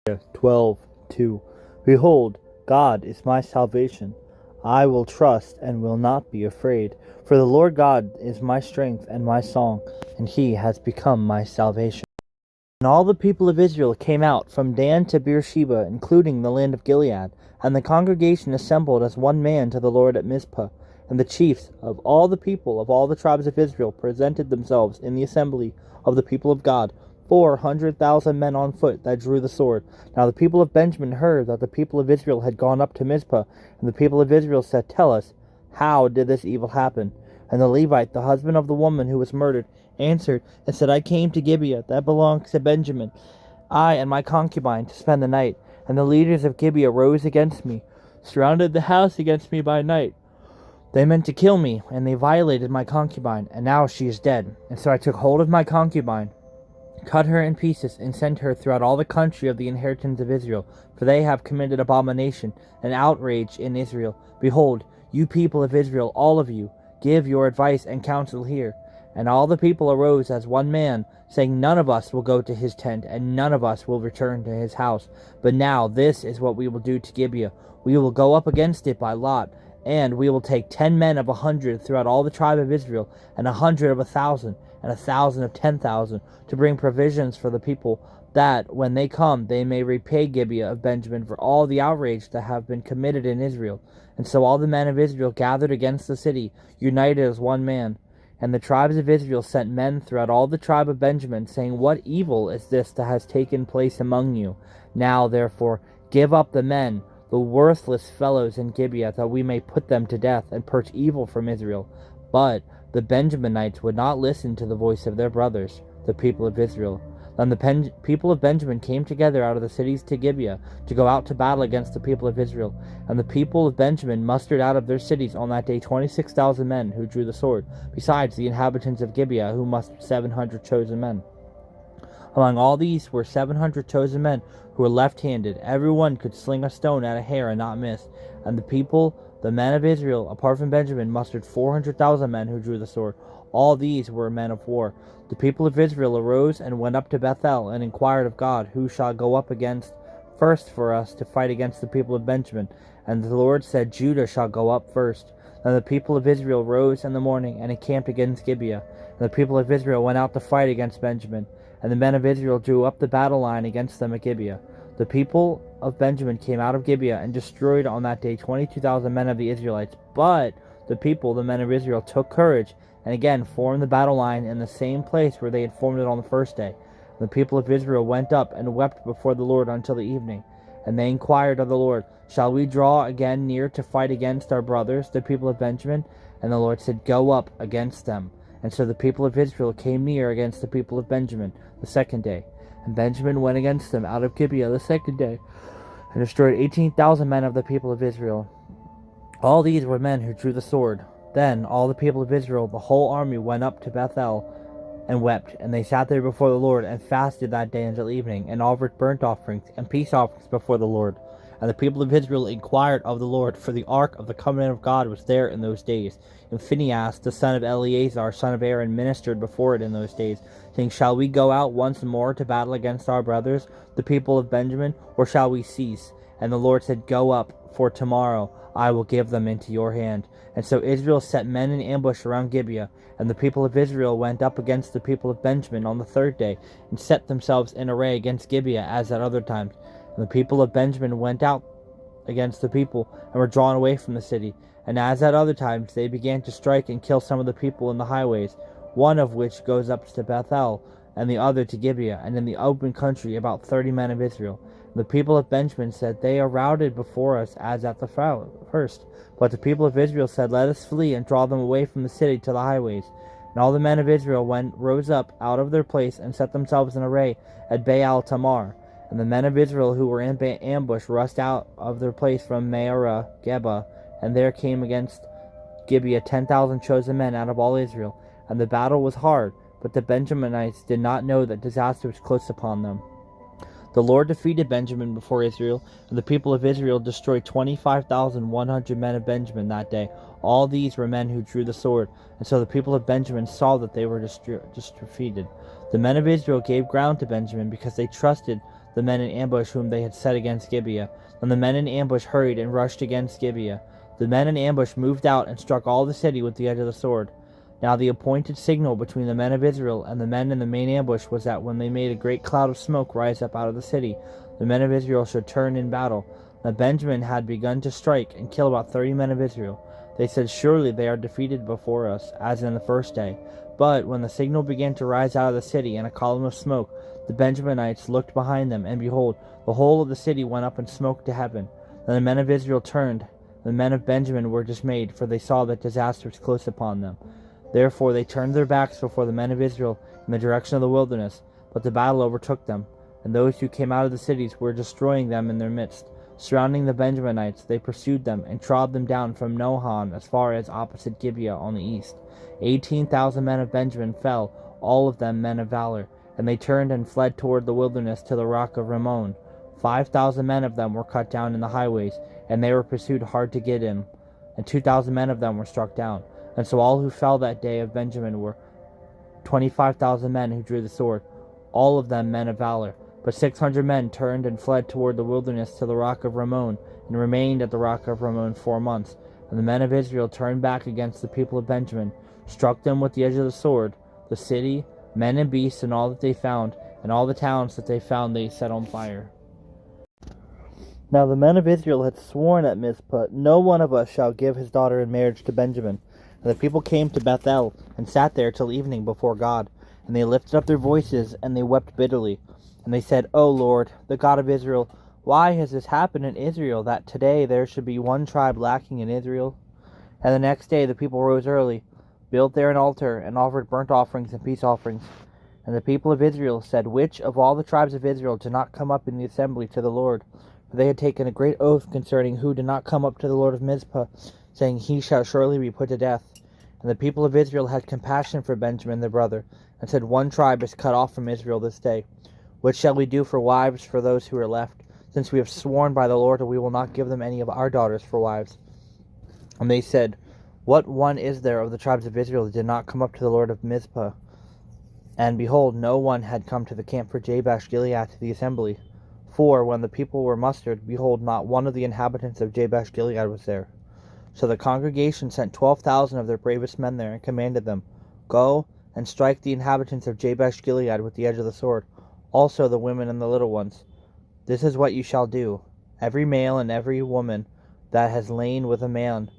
12:2. Behold, God is my salvation. I will trust and will not be afraid. For the Lord God is my strength and my song, and he has become my salvation. And all the people of Israel came out from Dan to Beersheba, including the land of Gilead. And the congregation assembled as one man to the Lord at Mizpah. And the chiefs of all the people of all the tribes of Israel presented themselves in the assembly of the people of God, 400,000 men on foot that drew the sword. Now the people of Benjamin heard that the people of Israel had gone up to Mizpah. And the people of Israel said, Tell us, how did this evil happen? And the Levite, the husband of the woman who was murdered, answered and said, I came to Gibeah, that belongs to Benjamin, I and my concubine, to spend the night. And the leaders of Gibeah rose against me, surrounded the house against me by night. They meant to kill me, and they violated my concubine, and now she is dead. And so I took hold of my concubine, cut her in pieces, and sent her throughout all the country of the inheritance of Israel, for they have committed abomination and outrage in Israel. Behold, you people of Israel, all of you, give your advice and counsel here. And all the people arose as one man, saying, None of us will go to his tent, and none of us will return to his house. But now this is what we will do to Gibeah. We will go up against it by lot, and we will take 10 men of 100 throughout all the tribe of Israel, and 100 of 1,000, and 1,000 of 10,000, to bring provisions for the people, that, when they come, they may repay Gibeah of Benjamin for all the outrage that have been committed in Israel. And so all the men of Israel gathered against the city, united as one man. And the tribes of Israel sent men throughout all the tribe of Benjamin, saying, What evil is this that has taken place among you? Now, therefore, give up the men, the worthless fellows in Gibeah, that we may put them to death, and purge evil from Israel. But the Benjaminites would not listen to the voice of their brothers, the people of Israel. Then the people of Benjamin came together out of the cities to Gibeah, to go out to battle against the people of Israel. And the people of Benjamin mustered out of their cities on that day 26,000 men who drew the sword, besides the inhabitants of Gibeah, who mustered 700 chosen men. Among all these were 700 chosen men who were left-handed. Every one could sling a stone at a hair and not miss. And the people, the men of Israel, apart from Benjamin, mustered 400,000 men who drew the sword. All these were men of war. The people of Israel arose and went up to Bethel, and inquired of God, Who shall go up against first for us to fight against the people of Benjamin? And the Lord said, Judah shall go up first. Then the people of Israel rose in the morning, and encamped against Gibeah. And the people of Israel went out to fight against Benjamin. And the men of Israel drew up the battle line against them at Gibeah. The people of Benjamin came out of Gibeah, and destroyed on that day 22,000 men of the Israelites. But the people, the men of Israel, took courage, and again formed the battle line in the same place where they had formed it on the first day. And the people of Israel went up and wept before the Lord until the evening. And they inquired of the Lord, Shall we draw again near to fight against our brothers, the people of Benjamin? And the Lord said, Go up against them. And so the people of Israel came near against the people of Benjamin the second day. And Benjamin went against them out of Gibeah the second day, and destroyed 18,000 men of the people of Israel. All these were men who drew the sword. Then all the people of Israel, the whole army, went up to Bethel and wept. And they sat there before the Lord, and fasted that day until evening, and offered burnt offerings and peace offerings before the Lord. And the people of Israel inquired of the Lord, for the ark of the covenant of God was there in those days. And Phinehas, the son of Eleazar, son of Aaron, ministered before it in those days, saying, Shall we go out once more to battle against our brothers, the people of Benjamin, or shall we cease? And the Lord said, Go up, for tomorrow I will give them into your hand. And so Israel set men in ambush around Gibeah. And the people of Israel went up against the people of Benjamin on the third day, and set themselves in array against Gibeah as at other times. And the people of Benjamin went out against the people, and were drawn away from the city. And as at other times, they began to strike and kill some of the people in the highways, one of which goes up to Bethel, and the other to Gibeah, and in the open country about 30 men of Israel. And the people of Benjamin said, They are routed before us as at the first. But the people of Israel said, Let us flee, and draw them away from the city to the highways. And all the men of Israel rose up out of their place, and set themselves in array at Baal Tamar. And the men of Israel who were in ambush rushed out of their place from Mearah Geba, and there came against Gibeah 10,000 chosen men out of all Israel. And the battle was hard, but the Benjaminites did not know that disaster was close upon them. The Lord defeated Benjamin before Israel, and the people of Israel destroyed 25,100 men of Benjamin that day. All these were men who drew the sword, and so the people of Benjamin saw that they were defeated. The men of Israel gave ground to Benjamin because they trusted the men in ambush whom they had set against Gibeah. Then the men in ambush hurried and rushed against Gibeah. The men in ambush moved out and struck all the city with the edge of the sword. Now the appointed signal between the men of Israel and the men in the main ambush was that when they made a great cloud of smoke rise up out of the city, the men of Israel should turn in battle. Now Benjamin had begun to strike and kill about 30 men of Israel. They said, "Surely they are defeated before us, as in the first day." But when the signal began to rise out of the city in a column of smoke, the Benjaminites looked behind them, and behold, the whole of the city went up in smoke to heaven. Then the men of Israel turned. The men of Benjamin were dismayed, for they saw that disaster was close upon them. Therefore they turned their backs before the men of Israel in the direction of the wilderness. But the battle overtook them, and those who came out of the cities were destroying them in their midst. Surrounding the Benjaminites, they pursued them and trod them down from Nohan as far as opposite Gibeah on the east. 18,000 men of Benjamin fell, all of them men of valor, and they turned and fled toward the wilderness to the rock of Rimmon. 5,000 men of them were cut down in the highways, and they were pursued hard to get in, and 2,000 men of them were struck down. And so all who fell that day of Benjamin were 25,000 men who drew the sword, all of them men of valor. But 600 men turned and fled toward the wilderness to the rock of Rimmon, and remained at the rock of Rimmon 4 months. And the men of Israel turned back against the people of Benjamin, struck them with the edge of the sword, the city, men and beasts, and all that they found, and all the towns that they found they set on fire. Now the men of Israel had sworn at Mizpah, "No one of us shall give his daughter in marriage to Benjamin." And the people came to Bethel, and sat there till evening before God. And they lifted up their voices, and they wept bitterly. And they said, "O Lord, the God of Israel, why has this happened in Israel, that today there should be one tribe lacking in Israel?" And the next day the people rose early, built there an altar, and offered burnt offerings and peace offerings. And the people of Israel said, "Which of all the tribes of Israel did not come up in the assembly to the Lord?" For they had taken a great oath concerning who did not come up to the Lord of Mizpah, saying, "He shall surely be put to death." And the people of Israel had compassion for Benjamin their brother, and said, "One tribe is cut off from Israel this day. What shall we do for wives for those who are left? Since we have sworn by the Lord that we will not give them any of our daughters for wives." And they said, "What one is there of the tribes of Israel that did not come up to the Lord of Mizpah?" And behold, no one had come to the camp for Jabesh Gilead to the assembly. For when the people were mustered, behold, not one of the inhabitants of Jabesh Gilead was there. So the congregation sent 12,000 of their bravest men there, and commanded them, "Go and strike the inhabitants of Jabesh Gilead with the edge of the sword, also the women and the little ones. This is what you shall do. Every male and every woman that has lain with a man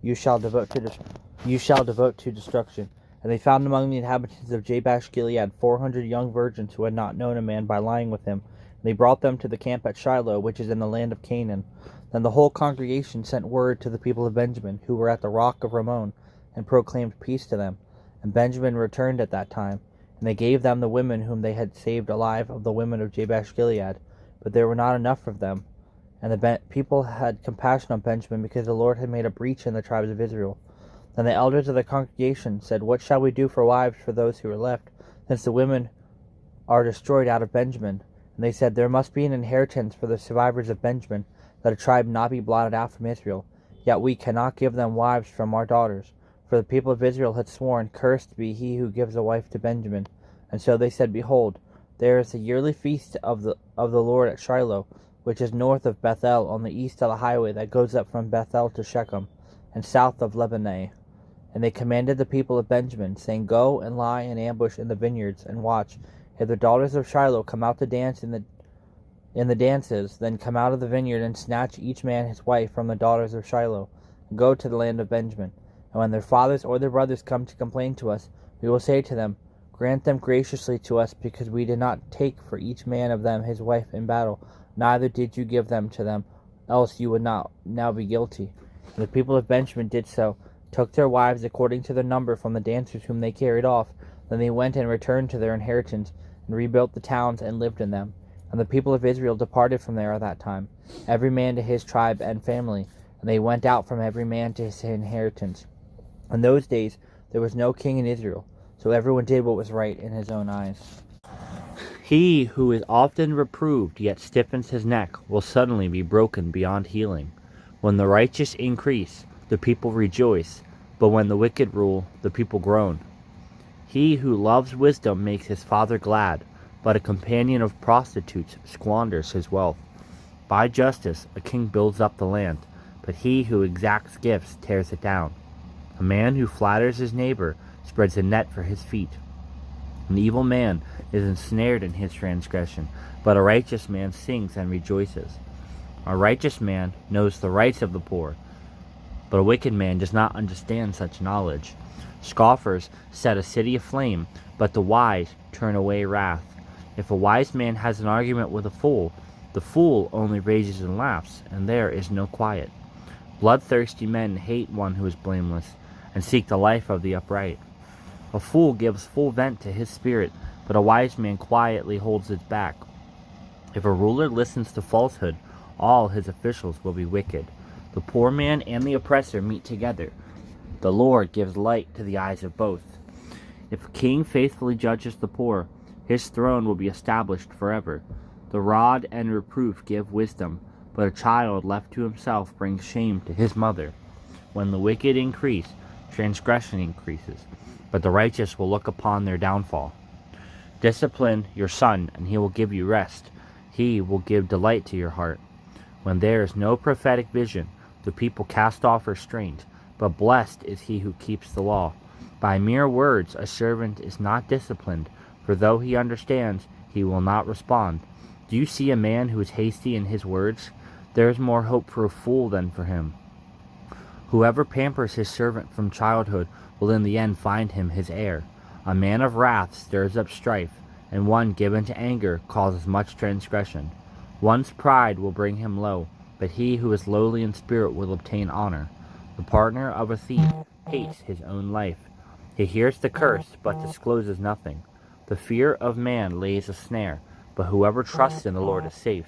you shall devote to destruction." And they found among the inhabitants of Jabesh Gilead 400 young virgins who had not known a man by lying with him. And they brought them to the camp at Shiloh, which is in the land of Canaan. Then the whole congregation sent word to the people of Benjamin, who were at the rock of Rimmon, and proclaimed peace to them. And Benjamin returned at that time, and they gave them the women whom they had saved alive of the women of Jabesh Gilead. But there were not enough of them. And the people had compassion on Benjamin, because the Lord had made a breach in the tribes of Israel. Then the elders of the congregation said, "What shall we do for wives for those who are left, since the women are destroyed out of Benjamin?" And they said, "There must be an inheritance for the survivors of Benjamin, that a tribe not be blotted out from Israel. Yet we cannot give them wives from our daughters. For the people of Israel had sworn, 'Cursed be he who gives a wife to Benjamin.' And so they said, 'Behold, there is a yearly feast of the Lord at Shiloh, which is north of Bethel, on the east of the highway that goes up from Bethel to Shechem, and south of Lebanah.' And they commanded the people of Benjamin, saying, 'Go and lie in ambush in the vineyards, and watch. If the daughters of Shiloh come out to dance in the dances, then come out of the vineyard, and snatch each man his wife from the daughters of Shiloh, and go to the land of Benjamin. And when their fathers or their brothers come to complain to us, we will say to them, Grant them graciously to us, because we did not take for each man of them his wife in battle, neither did you give them to them, else you would not now be guilty.' And the people of Benjamin did so, took their wives according to their number from the dancers whom they carried off. Then they went and returned to their inheritance, and rebuilt the towns and lived in them. And the people of Israel departed from there at that time, every man to his tribe and family, and they went out from every man to his inheritance. In those days there was no king in Israel, so everyone did what was right in his own eyes. He who is often reproved yet stiffens his neck will suddenly be broken beyond healing. When the righteous increase, the people rejoice, but when the wicked rule, the people groan. He who loves wisdom makes his father glad, but a companion of prostitutes squanders his wealth. By justice a king builds up the land, but he who exacts gifts tears it down. A man who flatters his neighbor spreads a net for his feet. An evil man is ensnared in his transgression, but a righteous man sings and rejoices. A righteous man knows the rights of the poor, but a wicked man does not understand such knowledge. Scoffers set a city aflame, but the wise turn away wrath. If a wise man has an argument with a fool, the fool only rages and laughs, and there is no quiet. Bloodthirsty men hate one who is blameless, and seek the life of the upright. A fool gives full vent to his spirit, but a wise man quietly holds it back. If a ruler listens to falsehood, all his officials will be wicked. The poor man and the oppressor meet together. The Lord gives light to the eyes of both. If a king faithfully judges the poor, his throne will be established forever. The rod and reproof give wisdom, but a child left to himself brings shame to his mother. When the wicked increase, transgression increases, but the righteous will look upon their downfall. Discipline your son, and he will give you rest. He will give delight to your heart. When there is no prophetic vision, the people cast off restraint, but blessed is he who keeps the law. By mere words a servant is not disciplined, for though he understands, he will not respond. Do you see a man who is hasty in his words? There is more hope for a fool than for him. Whoever pampers his servant from childhood will in the end find him his heir. A man of wrath stirs up strife, and one given to anger causes much transgression. One's pride will bring him low, but he who is lowly in spirit will obtain honor. The partner of a thief hates his own life. He hears the curse, but discloses nothing. The fear of man lays a snare, but whoever trusts in the Lord is safe.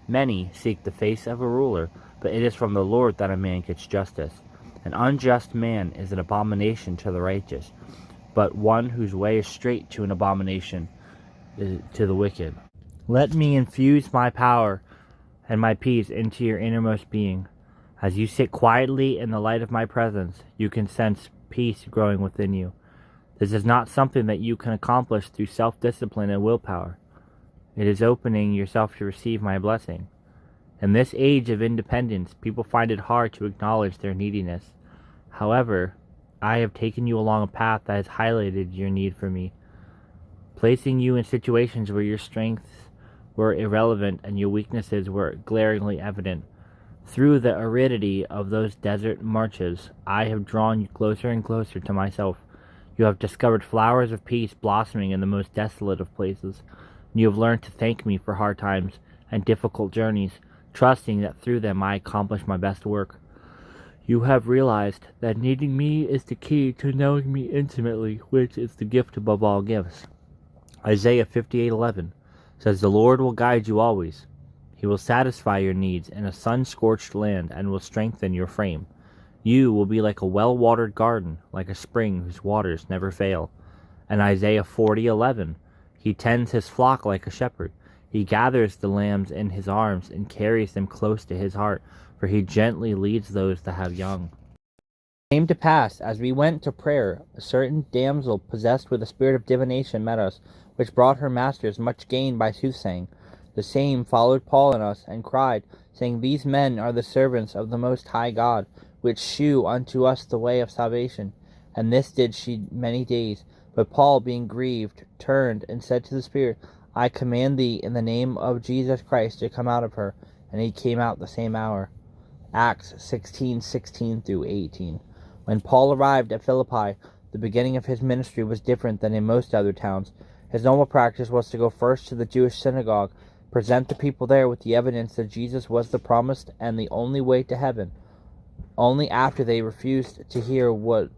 Many seek the face of a ruler, but it is from the Lord that a man gets justice. An unjust man is an abomination to the righteous, but one whose way is straight to an abomination to the wicked. Let me infuse my power and my peace into your innermost being. As you sit quietly in the light of my presence, you can sense peace growing within you. This is not something that you can accomplish through self-discipline and willpower. It is opening yourself to receive my blessing. In this age of independence, people find it hard to acknowledge their neediness. However, I have taken you along a path that has highlighted your need for me, placing you in situations where your strengths were irrelevant and your weaknesses were glaringly evident. Through the aridity of those desert marches, I have drawn you closer and closer to myself. You have discovered flowers of peace blossoming in the most desolate of places. You have learned to thank me for hard times and difficult journeys, trusting that through them I accomplish my best work. You have realized that needing me is the key to knowing me intimately, which is the gift above all gifts. Isaiah 58:11 says, "The Lord will guide you always. He will satisfy your needs in a sun-scorched land and will strengthen your frame. You will be like a well-watered garden, like a spring whose waters never fail." And Isaiah 40:11, "He tends his flock like a shepherd. He gathers the lambs in his arms and carries them close to his heart, for he gently leads those that have young." It came to pass, as we went to prayer, a certain damsel possessed with a spirit of divination met us, which brought her masters much gain by soothsaying. The same followed Paul and us, and cried, saying, "These men are the servants of the Most High God, which shew unto us the way of salvation." And this did she many days. But Paul, being grieved, turned and said to the spirit, "I command thee in the name of Jesus Christ to come out of her." And he came out the same hour. Acts 16:16-18. When Paul arrived at Philippi, the beginning of his ministry was different than in most other towns. His normal practice was to go first to the Jewish synagogue, present the people there with the evidence that Jesus was the promised and the only way to heaven. Only after they refused to hear what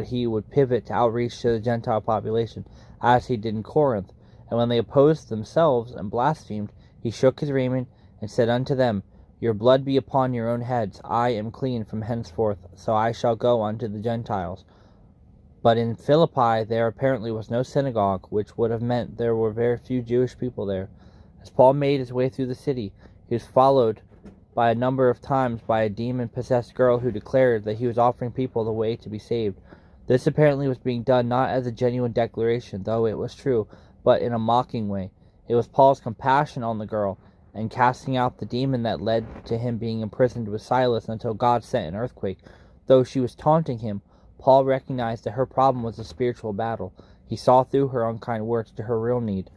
he would pivot to outreach to the Gentile population, as he did in Corinth. And when they opposed themselves and blasphemed, he shook his raiment and said unto them, "Your blood be upon your own heads. I am clean from henceforth, so I shall go unto the Gentiles." But in Philippi there apparently was no synagogue, which would have meant there were very few Jewish people there. As Paul made his way through the city, he was followed by a number of times by a demon-possessed girl who declared that he was offering people the way to be saved. This apparently was being done not as a genuine declaration, though it was true, but in a mocking way. It was Paul's compassion on the girl and casting out the demon that led to him being imprisoned with Silas until God sent an earthquake. Though she was taunting him, Paul recognized that her problem was a spiritual battle. He saw through her unkind words to her real need.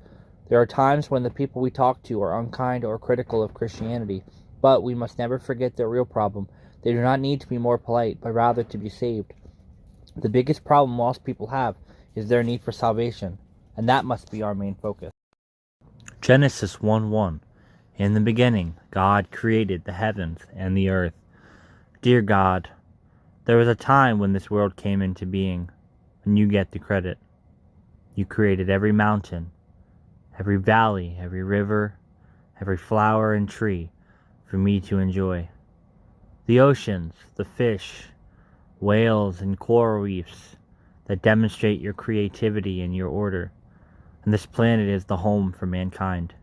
There are times when the people we talk to are unkind or critical of Christianity, but we must never forget their real problem. They do not need to be more polite, but rather to be saved. The biggest problem lost people have is their need for salvation, and that must be our main focus. Genesis 1:1. In the beginning, God created the heavens and the earth. Dear God, there was a time when this world came into being, and you get the credit. You created every mountain, every valley, every river, every flower and tree for me to enjoy. The oceans, the fish, whales, and coral reefs that demonstrate your creativity and your order. And this planet is the home for mankind.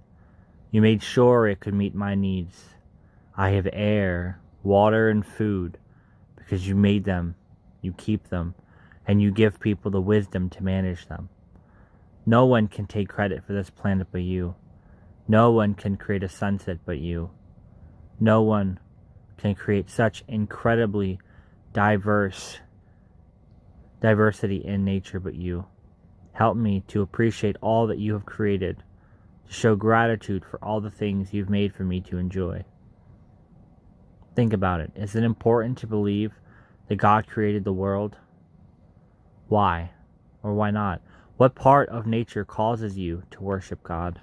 You made sure it could meet my needs. I have air, water, and food because you made them, you keep them, and you give people the wisdom to manage them. No one can take credit for this planet but you. No one can create a sunset but you. No one can create such incredibly diversity in nature but you. Help me to appreciate all that you have created, to show gratitude for all the things you've made for me to enjoy. Think about it. Is it important to believe that God created the world? Why? Or why not? What part of nature causes you to worship God?